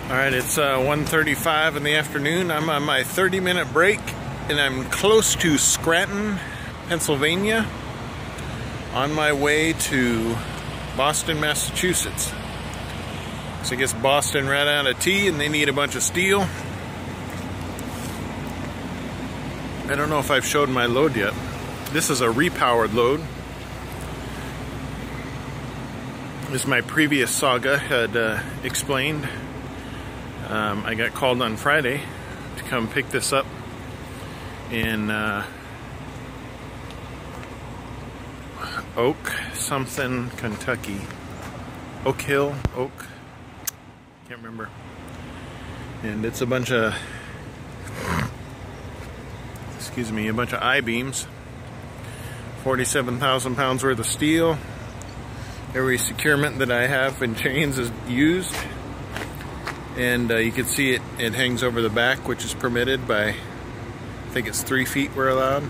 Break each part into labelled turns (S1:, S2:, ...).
S1: Alright, it's 1:35 in the afternoon. I'm on my 30-minute break, and I'm close to Scranton, Pennsylvania, on my way to Boston, Massachusetts. So I guess Boston ran out of tea and they need a bunch of steel. I don't know if I've showed my load yet. This is a repowered load. As my previous saga had explained, I got called on Friday to come pick this up in Oak something, Kentucky. Oak Hill, Oak, can't remember. And it's a bunch of, excuse me, a bunch of I-beams. 47,000 pounds worth of steel. Every securement that I have in chains is used. And you can see it hangs over the back, which is permitted by, I think it's 3 feet we're allowed.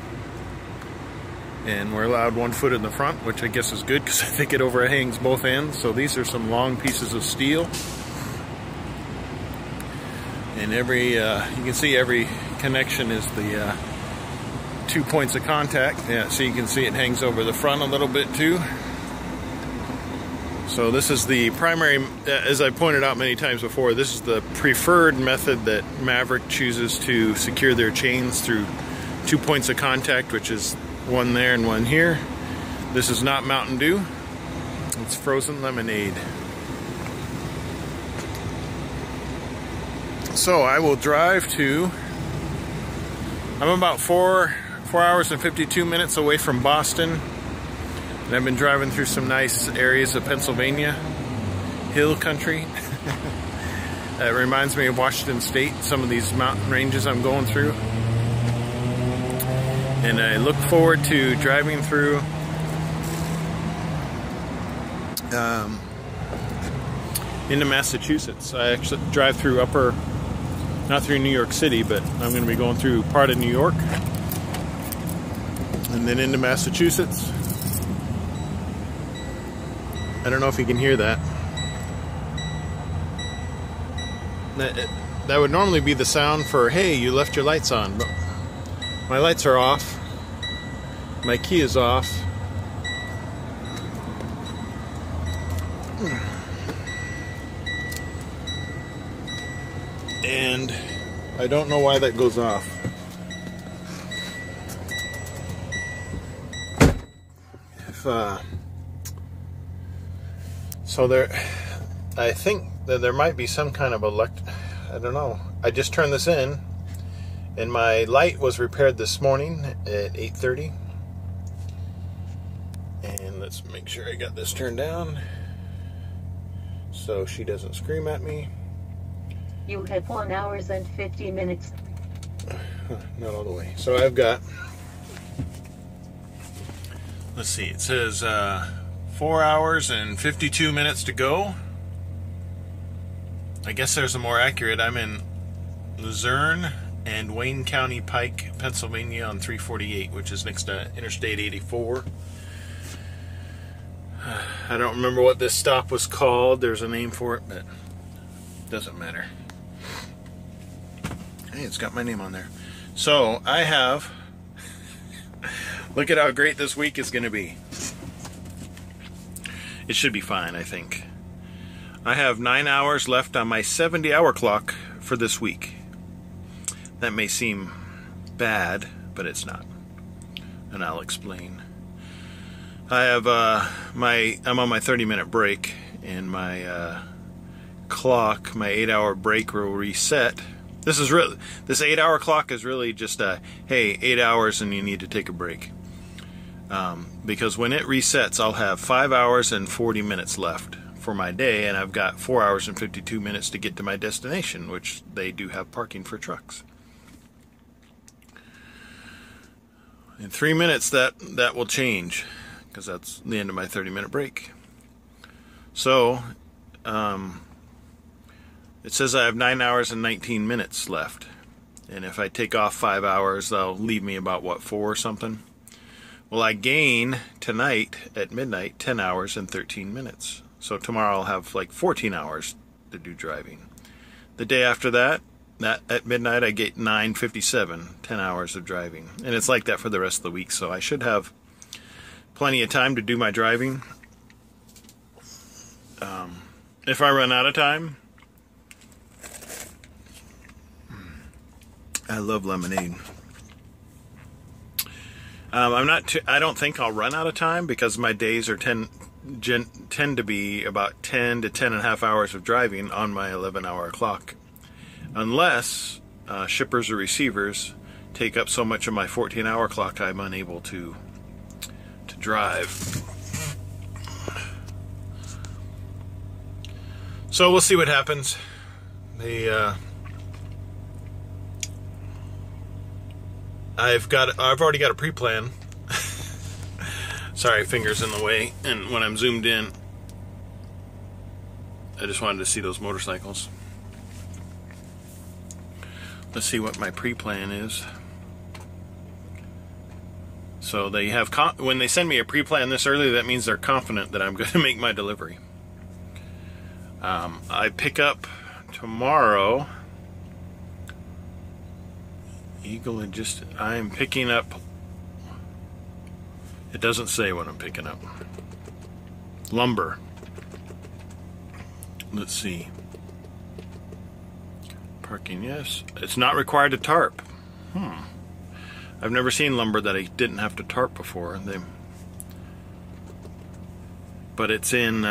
S1: And we're allowed 1 foot in the front, which I guess is good because I think it overhangs both ends. So these are some long pieces of steel. And every, you can see every connection is the 2 points of contact. Yeah, so you can see it hangs over the front a little bit too. So this is the primary, as I pointed out many times before, this is the preferred method that Maverick chooses to secure their chains, through 2 points of contact, which is one there and one here. This is not Mountain Dew, it's frozen lemonade. So I will drive to, I'm about 4 hours and 52 minutes away from Boston. And I've been driving through some nice areas of Pennsylvania, hill country. It reminds me of Washington State, some of these mountain ranges I'm going through. And I look forward to driving through into Massachusetts. I actually drive through not through New York City, but I'm going to be going through part of New York and then into Massachusetts. I don't know if you can hear that. That would normally be the sound for, hey, you left your lights on, but my lights are off. My key is off. And I don't know why that goes off. So there, I think that there might be some kind of I don't know. I just turned this in, and my light was repaired this morning at 8:30. And let's make sure I got this turned down so she doesn't scream at me.
S2: You have 1 hour and 50 minutes.
S1: Not all the way. So I've got, let's see, it says 4 hours and 52 minutes to go. I guess there's a more accurate. I'm in Luzerne and Wayne County Pike, Pennsylvania on 348, which is next to Interstate 84. I don't remember what this stop was called. There's a name for it, but it doesn't matter. Hey, it's got my name on there. So I have, look at how great this week is going to be. It should be fine, I think. I have 9 hours left on my 70-hour clock for this week. That may seem bad, but it's not. And I'll explain. I have I'm on my 30-minute break, and my clock, my 8-hour break will reset. This 8-hour clock is really just a, hey, 8 hours and you need to take a break. Because when it resets, I'll have 5 hours and 40 minutes left for my day, and I've got 4 hours and 52 minutes to get to my destination, which they do have parking for trucks. In 3 minutes, that will change, because that's the end of my 30-minute break. So, it says I have 9 hours and 19 minutes left. And if I take off 5 hours, that'll leave me about, what, 4 or something? Well, I gain tonight at midnight 10 hours and 13 minutes. So tomorrow I'll have like 14 hours to do driving. The day after that at midnight I get 9:57, 10 hours of driving. And it's like that for the rest of the week, so I should have plenty of time to do my driving. If I run out of time, I love lemonade. I don't think I'll run out of time because my days are tend to be about 10 to 10 and a half hours of driving on my 11-hour clock. Unless shippers or receivers take up so much of my 14-hour clock, I'm unable to drive. So we'll see what happens. I've already got a pre-plan. Sorry, fingers in the way. And when I'm zoomed in, I just wanted to see those motorcycles. Let's see what my pre-plan is. So they have when they send me a pre-plan this early, that means they're confident that I'm going to make my delivery. I pick up tomorrow. I'm picking up. It doesn't say what I'm picking up. Lumber. Let's see. Parking, yes. It's not required to tarp. I've never seen lumber that I didn't have to tarp before. But it's in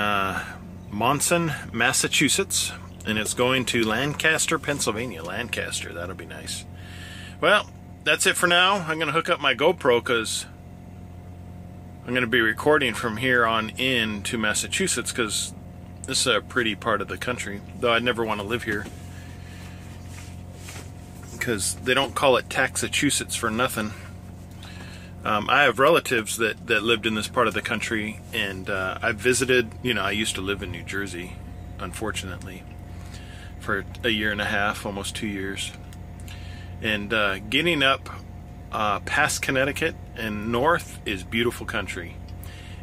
S1: Monson, Massachusetts, and it's going to Lancaster, Pennsylvania. Lancaster, that'll be nice. Well, that's it for now. I'm going to hook up my GoPro because I'm going to be recording from here on in to Massachusetts because this is a pretty part of the country, though I'd never want to live here because they don't call it Taxachusetts for nothing. I have relatives that lived in this part of the country, and I've visited. I used to live in New Jersey, unfortunately, for a year and a half, almost 2 years. And getting up past Connecticut and north is beautiful country.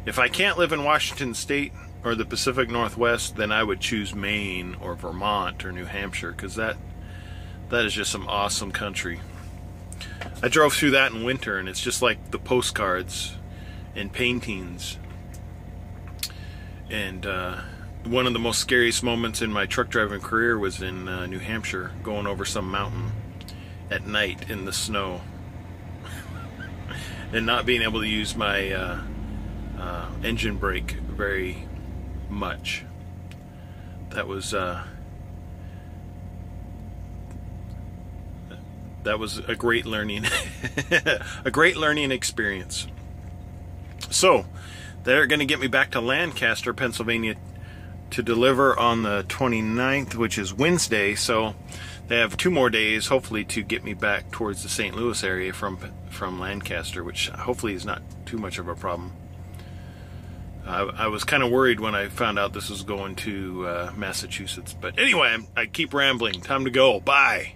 S1: If I can't live in Washington State or the Pacific Northwest, then I would choose Maine or Vermont or New Hampshire, because that is just some awesome country. I drove through that in winter, and it's just like the postcards and paintings. And one of the most scariest moments in my truck driving career was in New Hampshire, going over some mountain at night in the snow and not being able to use my engine brake very much. That was a great learning experience. So they're going to get me back to Lancaster, Pennsylvania to deliver on the 29th, which is Wednesday. So they have 2 more days, hopefully, to get me back towards the St. Louis area from Lancaster, which hopefully is not too much of a problem. I was kind of worried when I found out this was going to Massachusetts. But anyway, I keep rambling. Time to go. Bye.